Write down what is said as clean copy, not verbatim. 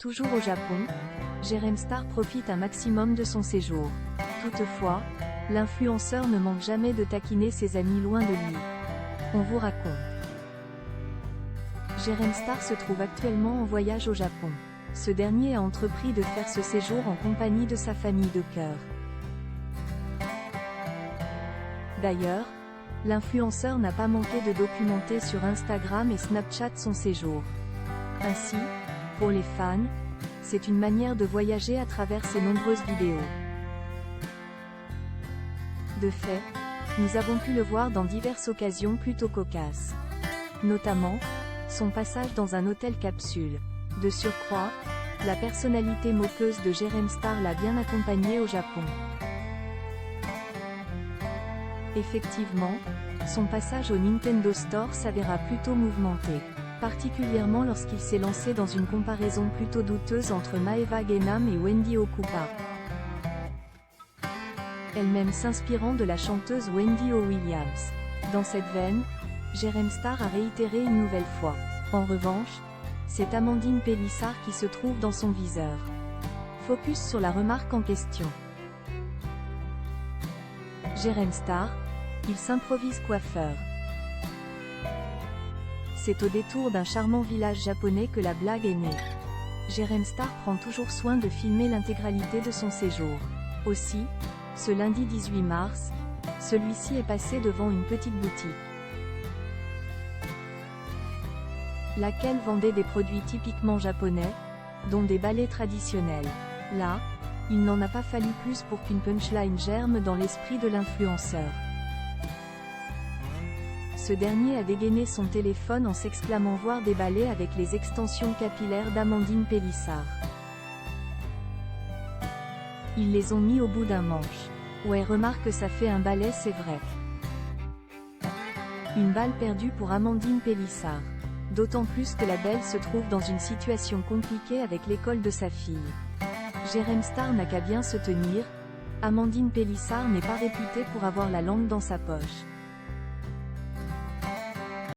Toujours au Japon, Jérém Star profite un maximum de son séjour. Toutefois, l'influenceur ne manque jamais de taquiner ses amis loin de lui. On vous raconte. Jérém Star se trouve actuellement en voyage au Japon. Ce dernier a entrepris de faire ce séjour en compagnie de sa famille de cœur. D'ailleurs, l'influenceur n'a pas manqué de documenter sur Instagram et Snapchat son séjour. Ainsi, pour les fans, c'est une manière de voyager à travers ses nombreuses vidéos. De fait, nous avons pu le voir dans diverses occasions plutôt cocasses. Notamment, son passage dans un hôtel capsule. De surcroît, la personnalité moqueuse de Jérém Star l'a bien accompagné au Japon. Effectivement, son passage au Nintendo Store s'avéra plutôt mouvementé, particulièrement lorsqu'il s'est lancé dans une comparaison plutôt douteuse entre Maeva Genam et Wendy Okupa, elle-même s'inspirant de la chanteuse Wendy O. Williams. Dans cette veine, Jérém Star a réitéré une nouvelle fois. En revanche, c'est Amandine Pélissard qui se trouve dans son viseur. Focus sur la remarque en question. Jérém Star, il s'improvise coiffeur. C'est au détour d'un charmant village japonais que la blague est née. Jérém Star prend toujours soin de filmer l'intégralité de son séjour. Aussi, ce lundi 18 mars, celui-ci est passé devant une petite boutique, laquelle vendait des produits typiquement japonais, dont des balais traditionnels. Là, il n'en a pas fallu plus pour qu'une punchline germe dans l'esprit de l'influenceur. Ce dernier a dégainé son téléphone en s'exclamant voir des balais avec les extensions capillaires d'Amandine Pélissard. Ils les ont mis au bout d'un manche. Ouais, remarque, ça fait un balai, c'est vrai. Une balle perdue pour Amandine Pélissard. D'autant plus que la belle se trouve dans une situation compliquée avec l'école de sa fille. Jérém Star n'a qu'à bien se tenir, Amandine Pélissard n'est pas réputée pour avoir la langue dans sa poche.